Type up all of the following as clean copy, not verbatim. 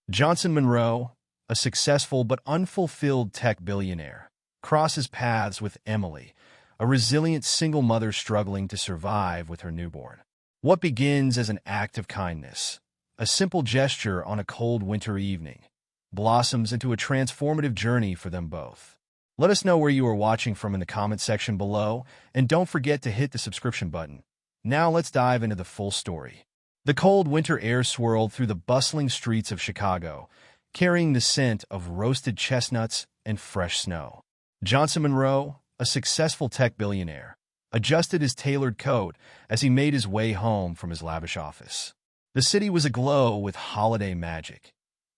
Johnson Monroe, a successful but unfulfilled tech billionaire, crosses paths with Emily, a resilient single mother struggling to survive with her newborn. What begins as an act of kindness, a simple gesture on a cold winter evening, blossoms into a transformative journey for them both. Let us know where you are watching from in the comment section below, and don't forget to hit the subscription button. Now let's dive into the full story. The cold winter air swirled through the bustling streets of Chicago, carrying the scent of roasted chestnuts and fresh snow. Johnson Monroe, a successful tech billionaire, adjusted his tailored coat as he made his way home from his lavish office. The city was aglow with holiday magic.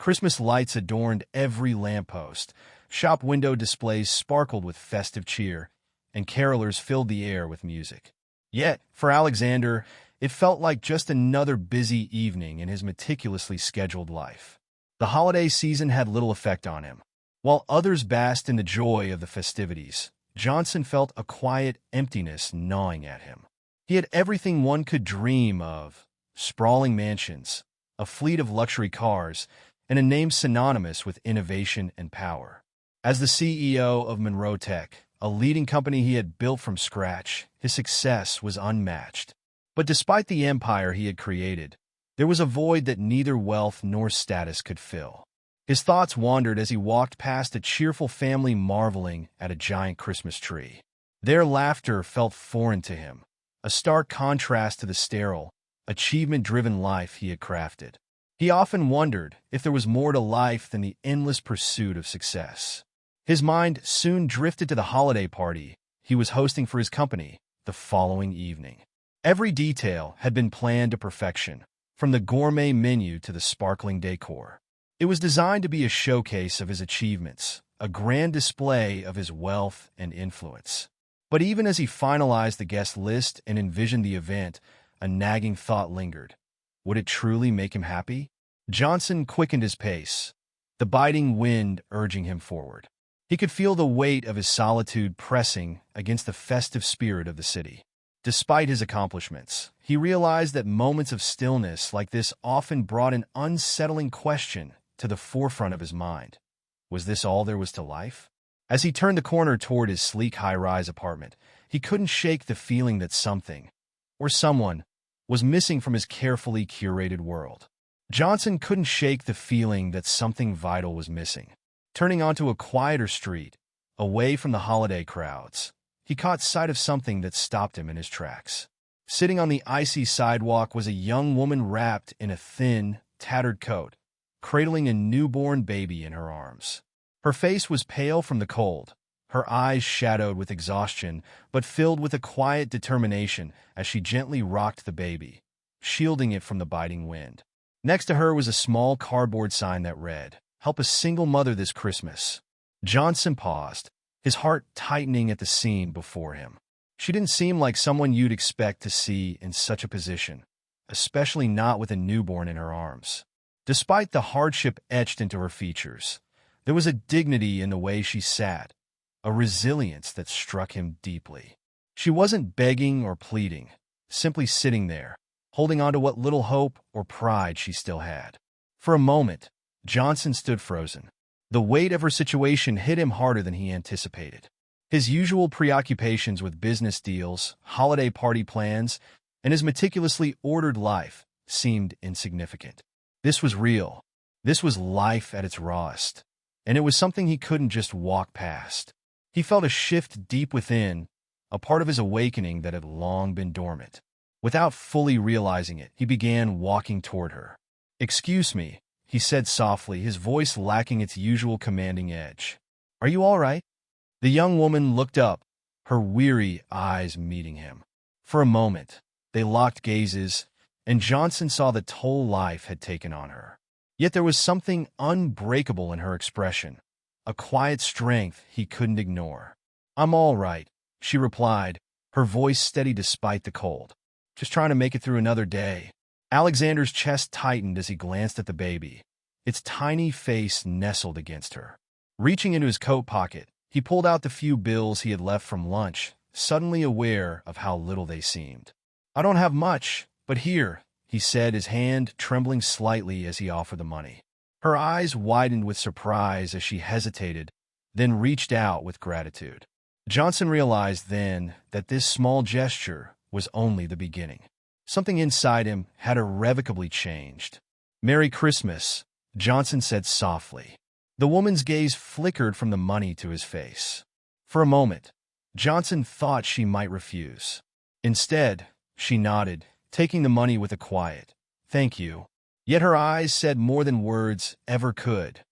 Christmas lights adorned every lamppost, shop window displays sparkled with festive cheer, and carolers filled the air with music. Yet, for Alexander, it felt like just another busy evening in his meticulously scheduled life. The holiday season had little effect on him. While others basked in the joy of the festivities, Johnson felt a quiet emptiness gnawing at him. He had everything one could dream of: sprawling mansions, a fleet of luxury cars, and a name synonymous with innovation and power. As the CEO of Monroe Tech, a leading company he had built from scratch, his success was unmatched. But despite the empire he had created, there was a void that neither wealth nor status could fill. His thoughts wandered as he walked past a cheerful family marveling at a giant Christmas tree. Their laughter felt foreign to him, a stark contrast to the sterile, achievement-driven life he had crafted. He often wondered if there was more to life than the endless pursuit of success. His mind soon drifted to the holiday party he was hosting for his company the following evening. Every detail had been planned to perfection, from the gourmet menu to the sparkling decor. It was designed to be a showcase of his achievements, a grand display of his wealth and influence. But even as he finalized the guest list and envisioned the event, a nagging thought lingered. Would it truly make him happy? Johnson quickened his pace, the biting wind urging him forward. He could feel the weight of his solitude pressing against the festive spirit of the city. Despite his accomplishments, he realized that moments of stillness like this often brought an unsettling question to the forefront of his mind. Was this all there was to life? As he turned the corner toward his sleek high-rise apartment, he couldn't shake the feeling that something, or someone, was missing from his carefully curated world. Johnson couldn't shake the feeling that something vital was missing. Turning onto a quieter street, away from the holiday crowds, he caught sight of something that stopped him in his tracks. Sitting on the icy sidewalk was a young woman wrapped in a thin, tattered coat, cradling a newborn baby in her arms. Her face was pale from the cold, her eyes shadowed with exhaustion but filled with a quiet determination as she gently rocked the baby, shielding it from the biting wind. Next to her was a small cardboard sign that read, "Help a single mother this Christmas." Johnson paused, his heart tightening at the scene before him. She didn't seem like someone you'd expect to see in such a position, especially not with a newborn in her arms. Despite the hardship etched into her features, there was a dignity in the way she sat, a resilience that struck him deeply. She wasn't begging or pleading, simply sitting there, holding on to what little hope or pride she still had. For a moment, Johnson stood frozen. The weight of her situation hit him harder than he anticipated. His usual preoccupations with business deals, holiday party plans, and his meticulously ordered life seemed insignificant. This was real. This was life at its rawest, and it was something he couldn't just walk past. He felt a shift deep within, a part of his awakening that had long been dormant. Without fully realizing it, he began walking toward her. "Excuse me," he said softly, his voice lacking its usual commanding edge. "Are you all right?" The young woman looked up, her weary eyes meeting him. For a moment, they locked gazes, and Johnson saw the toll life had taken on her. Yet there was something unbreakable in her expression, a quiet strength he couldn't ignore. "I'm all right," she replied, her voice steady despite the cold. "Just trying to make it through another day." Alexander's chest tightened as he glanced at the baby, its tiny face nestled against her. Reaching into his coat pocket, he pulled out the few bills he had left from lunch, suddenly aware of how little they seemed. "I don't have much, but here," he said, his hand trembling slightly as he offered the money. Her eyes widened with surprise as she hesitated, then reached out with gratitude. Johnson realized then that this small gesture was only the beginning. Something inside him had irrevocably changed. "Merry Christmas," Johnson said softly. The woman's gaze flickered from the money to his face. For a moment, Johnson thought she might refuse. Instead, she nodded, taking the money with a quiet, "Thank you." Yet her eyes said more than words ever could.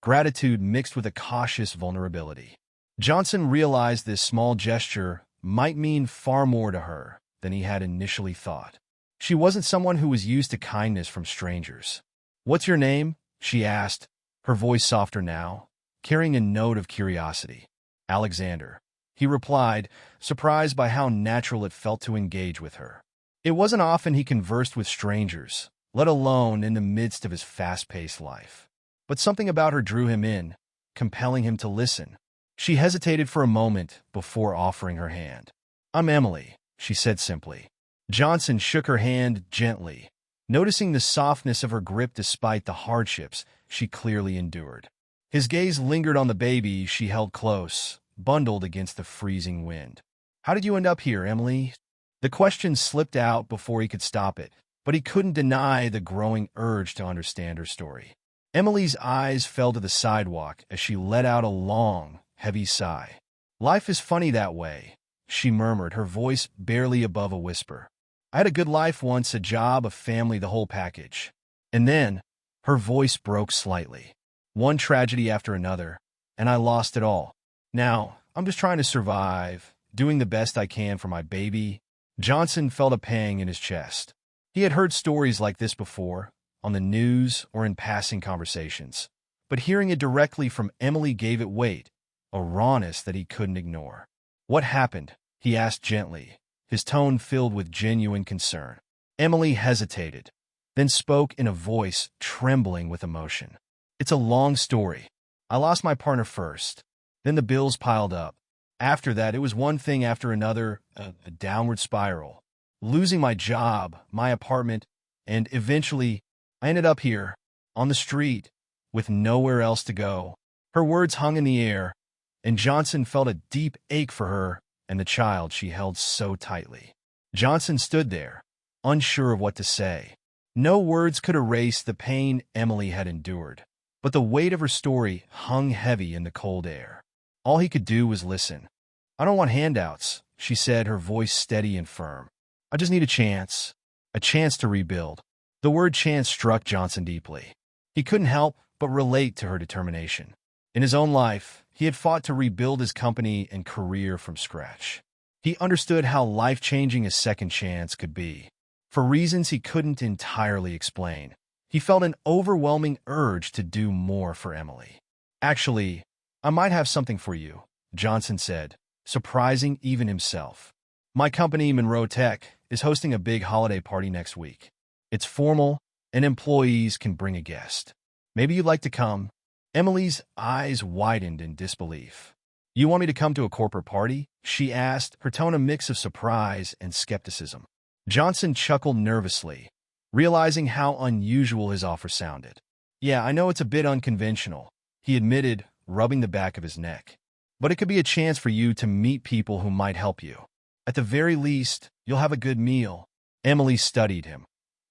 Gratitude mixed with a cautious vulnerability. Johnson realized this small gesture might mean far more to her than he had initially thought. She wasn't someone who was used to kindness from strangers. "What's your name?" she asked, her voice softer now, carrying a note of curiosity. "Alexander," he replied, surprised by how natural it felt to engage with her. It wasn't often he conversed with strangers, let alone in the midst of his fast-paced life. But something about her drew him in, compelling him to listen. She hesitated for a moment before offering her hand. "I'm Emily," she said simply. Johnson shook her hand gently, noticing the softness of her grip despite the hardships she clearly endured. His gaze lingered on the baby she held close, bundled against the freezing wind. "How did you end up here, Emily?" The question slipped out before he could stop it, but he couldn't deny the growing urge to understand her story. Emily's eyes fell to the sidewalk as she let out a long, heavy sigh. "Life is funny that way," she murmured, her voice barely above a whisper. "I had a good life once, a job, a family, the whole package. And then," her voice broke slightly, "one tragedy after another, and I lost it all. Now, I'm just trying to survive, doing the best I can for my baby." Johnson felt a pang in his chest. He had heard stories like this before, on the news or in passing conversations. But hearing it directly from Emily gave it weight, a rawness that he couldn't ignore. "What happened?" he asked gently, his tone filled with genuine concern. Emily hesitated, then spoke in a voice trembling with emotion. "It's a long story. I lost my partner first. Then the bills piled up. After that, it was one thing after another, a downward spiral. Losing my job, my apartment, and eventually, I ended up here, on the street, with nowhere else to go." Her words hung in the air, and Johnson felt a deep ache for her and the child she held so tightly. Johnson stood there, unsure of what to say. No words could erase the pain Emily had endured, but the weight of her story hung heavy in the cold air. All he could do was listen. "I don't want handouts," she said, her voice steady and firm. "I just need a chance to rebuild." The word chance struck Johnson deeply. He couldn't help but relate to her determination. In his own life, he had fought to rebuild his company and career from scratch. He understood how life-changing a second chance could be. For reasons he couldn't entirely explain, he felt an overwhelming urge to do more for Emily. "Actually, I might have something for you," Johnson said, surprising even himself. "My company, Monroe Tech, is hosting a big holiday party next week. It's formal, and employees can bring a guest. Maybe you'd like to come?" Emily's eyes widened in disbelief. "You want me to come to a corporate party?" she asked, her tone a mix of surprise and skepticism. Johnson chuckled nervously, realizing how unusual his offer sounded. "Yeah, I know it's a bit unconventional," he admitted, rubbing the back of his neck. "But it could be a chance for you to meet people who might help you. At the very least, you'll have a good meal." Emily studied him,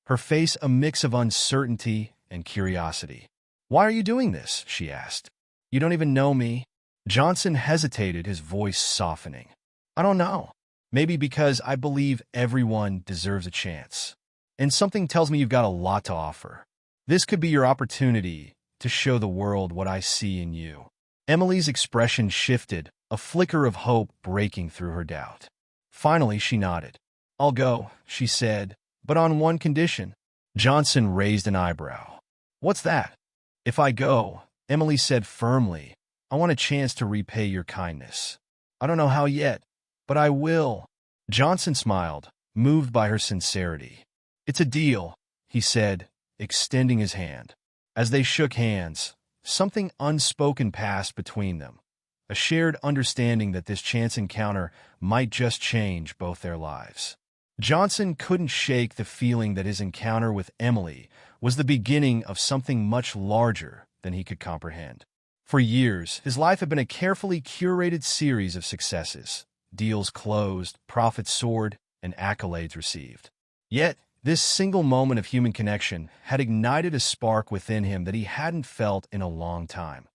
her face a mix of uncertainty and curiosity. "Why are you doing this?" she asked. "You don't even know me." Johnson hesitated, his voice softening. "I don't know. Maybe because I believe everyone deserves a chance. And something tells me you've got a lot to offer. This could be your opportunity to show the world what I see in you." Emily's expression shifted, a flicker of hope breaking through her doubt. Finally, she nodded. "I'll go," she said, "but on one condition." Johnson raised an eyebrow. "What's that?" "If I go," Emily said firmly, "I want a chance to repay your kindness. I don't know how yet, but I will." Johnson smiled, moved by her sincerity. "It's a deal," he said, extending his hand. As they shook hands, something unspoken passed between them, a shared understanding that this chance encounter might just change both their lives. Johnson couldn't shake the feeling that his encounter with Emily was the beginning of something much larger than he could comprehend. For years, his life had been a carefully curated series of successes, deals closed, profits soared, and accolades received. Yet, this single moment of human connection had ignited a spark within him that he hadn't felt in a long time.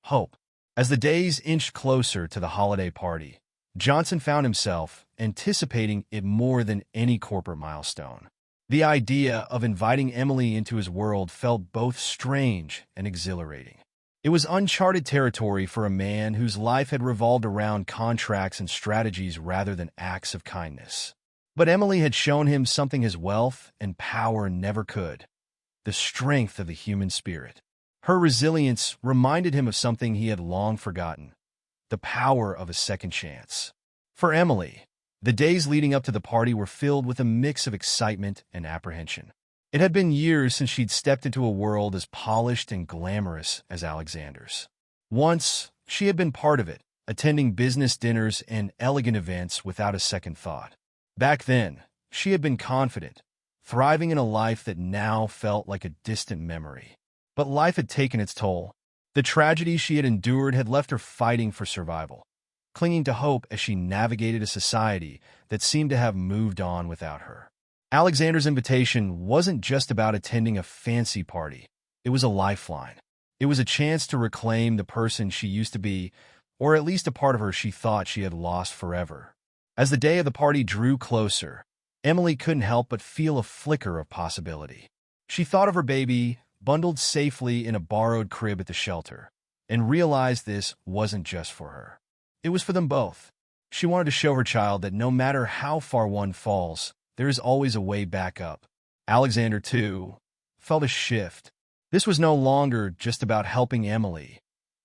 Hope. As the days inched closer to the holiday party, Johnson found himself anticipating it more than any corporate milestone. The idea of inviting Emily into his world felt both strange and exhilarating. It was uncharted territory for a man whose life had revolved around contracts and strategies rather than acts of kindness. But Emily had shown him something his wealth and power never could: the strength of the human spirit. Her resilience reminded him of something he had long forgotten: the power of a second chance. For Emily, the days leading up to the party were filled with a mix of excitement and apprehension. It had been years since she'd stepped into a world as polished and glamorous as Alexander's. Once, she had been part of it, attending business dinners and elegant events without a second thought. Back then, she had been confident, thriving in a life that now felt like a distant memory. But life had taken its toll. The tragedy she had endured had left her fighting for survival, clinging to hope as she navigated a society that seemed to have moved on without her. Alexander's invitation wasn't just about attending a fancy party. It was a lifeline. It was a chance to reclaim the person she used to be, or at least a part of her she thought she had lost forever. As the day of the party drew closer, Emily couldn't help but feel a flicker of possibility. She thought of her baby, bundled safely in a borrowed crib at the shelter, and realized this wasn't just for her. It was for them both. She wanted to show her child that no matter how far one falls, there is always a way back up. Alexander, too, felt a shift. This was no longer just about helping Emily.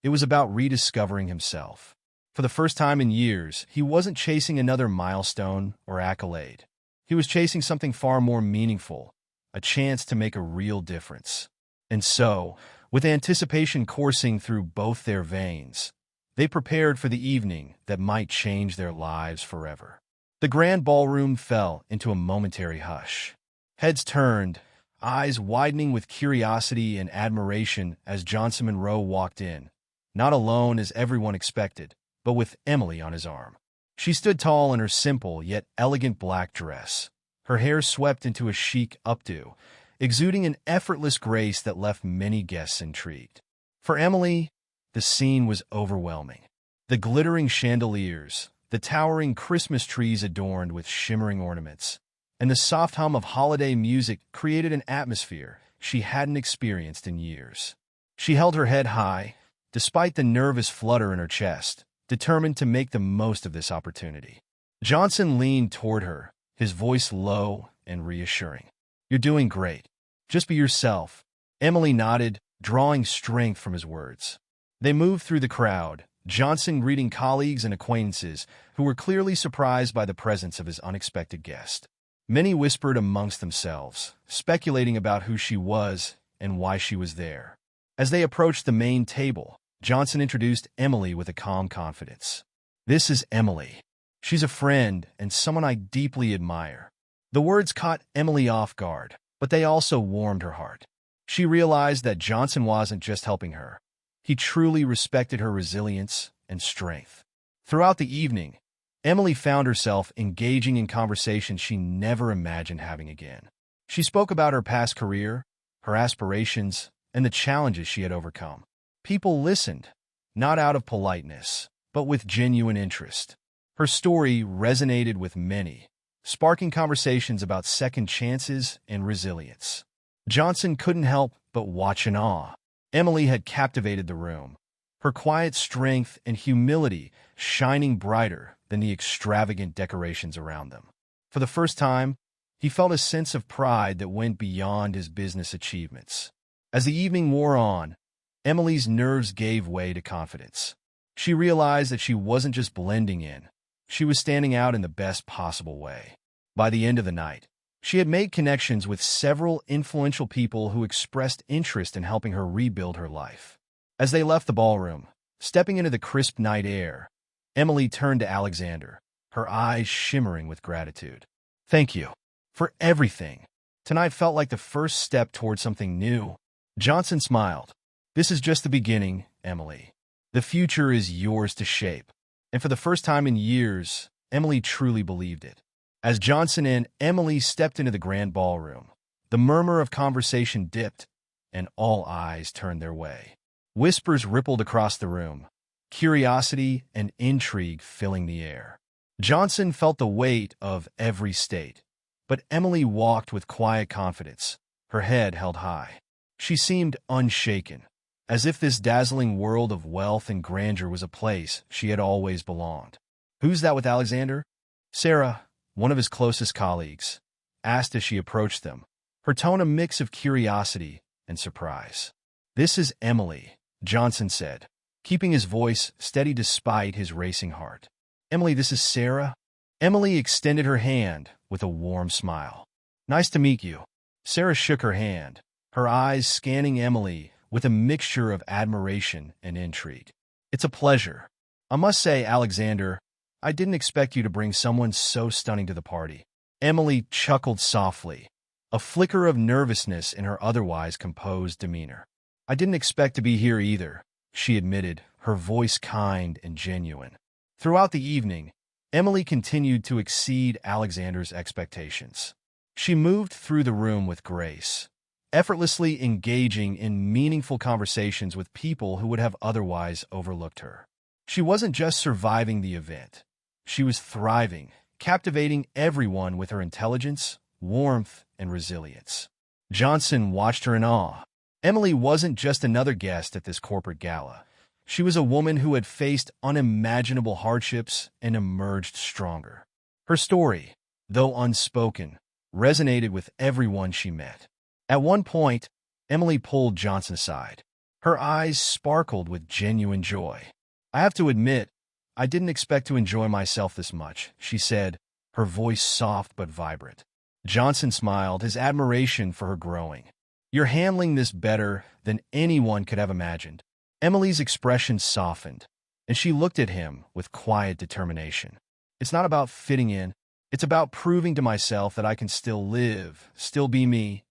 It was about rediscovering himself. For the first time in years, he wasn't chasing another milestone or accolade. He was chasing something far more meaningful, a chance to make a real difference. And so, with anticipation coursing through both their veins, they prepared for the evening that might change their lives forever. The grand ballroom fell into a momentary hush. Heads turned, eyes widening with curiosity and admiration as Johnson Monroe walked in, not alone as everyone expected, but with Emily on his arm. She stood tall in her simple yet elegant black dress, her hair swept into a chic updo, exuding an effortless grace that left many guests intrigued. For Emily, the scene was overwhelming. The glittering chandeliers, the towering Christmas trees adorned with shimmering ornaments, and the soft hum of holiday music created an atmosphere she hadn't experienced in years. She held her head high, despite the nervous flutter in her chest, determined to make the most of this opportunity. Johnson leaned toward her, his voice low and reassuring. "You're doing great. Just be yourself." Emily nodded, drawing strength from his words. They moved through the crowd, Johnson greeting colleagues and acquaintances who were clearly surprised by the presence of his unexpected guest. Many whispered amongst themselves, speculating about who she was and why she was there. As they approached the main table, Johnson introduced Emily with a calm confidence. "This is Emily. She's a friend and someone I deeply admire." The words caught Emily off guard, but they also warmed her heart. She realized that Johnson wasn't just helping her. He truly respected her resilience and strength. Throughout the evening, Emily found herself engaging in conversations she never imagined having again. She spoke about her past career, her aspirations, and the challenges she had overcome. People listened, not out of politeness, but with genuine interest. Her story resonated with many, sparking conversations about second chances and resilience. Johnson couldn't help but watch in awe. Emily had captivated the room, her quiet strength and humility shining brighter than the extravagant decorations around them. For the first time, he felt a sense of pride that went beyond his business achievements. As the evening wore on, Emily's nerves gave way to confidence. She realized that she wasn't just blending in, she was standing out in the best possible way. By the end of the night, she had made connections with several influential people who expressed interest in helping her rebuild her life. As they left the ballroom, stepping into the crisp night air, Emily turned to Alexander, her eyes shimmering with gratitude. Thank you for everything. Tonight felt like the first step toward something new. Johnson smiled. This is just the beginning, Emily. The future is yours to shape. And for the first time in years, Emily truly believed it. As Johnson and Emily stepped into the grand ballroom, the murmur of conversation dipped, and all eyes turned their way. Whispers rippled across the room, curiosity and intrigue filling the air. Johnson felt the weight of every state, but Emily walked with quiet confidence, her head held high. She seemed unshaken, as if this dazzling world of wealth and grandeur was a place she had always belonged. "Who's that with Alexander?" Sarah, one of his closest colleagues, asked as she approached them, her tone a mix of curiosity and surprise. "This is Emily," Johnson said, keeping his voice steady despite his racing heart. "Emily, this is Sarah." Emily extended her hand with a warm smile. "Nice to meet you." Sarah shook her hand, her eyes scanning Emily with a mixture of admiration and intrigue. "It's a pleasure. I must say, Alexander, I didn't expect you to bring someone so stunning to the party." Emily chuckled softly, a flicker of nervousness in her otherwise composed demeanor. "I didn't expect to be here either," she admitted, her voice kind and genuine. Throughout the evening, Emily continued to exceed Alexander's expectations. She moved through the room with grace, effortlessly engaging in meaningful conversations with people who would have otherwise overlooked her. She wasn't just surviving the event. She was thriving, captivating everyone with her intelligence, warmth, and resilience. Johnson watched her in awe. Emily wasn't just another guest at this corporate gala. She was a woman who had faced unimaginable hardships and emerged stronger. Her story, though unspoken, resonated with everyone she met. At one point, Emily pulled Johnson aside. Her eyes sparkled with genuine joy. "I have to admit, I didn't expect to enjoy myself this much," she said, her voice soft but vibrant. Johnson smiled, his admiration for her growing. "You're handling this better than anyone could have imagined." Emily's expression softened, and she looked at him with quiet determination. "It's not about fitting in. It's about proving to myself that I can still live, still be me.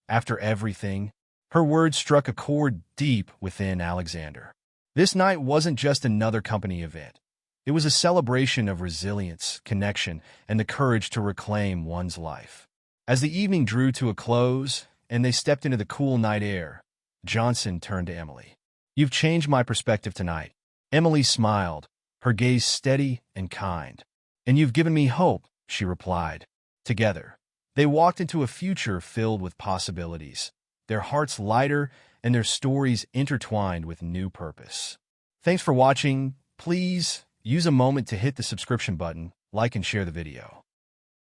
After everything." Her words struck a chord deep within Alexander. This night wasn't just another company event. It was a celebration of resilience, connection, and the courage to reclaim one's life. As the evening drew to a close and they stepped into the cool night air, Johnson turned to Emily. "You've changed my perspective tonight." Emily smiled, her gaze steady and kind. "And you've given me hope," she replied. Together, they walked into a future filled with possibilities, their hearts lighter and their stories intertwined with new purpose. Thanks for watching. Please use a moment to hit the subscription button, like and share the video.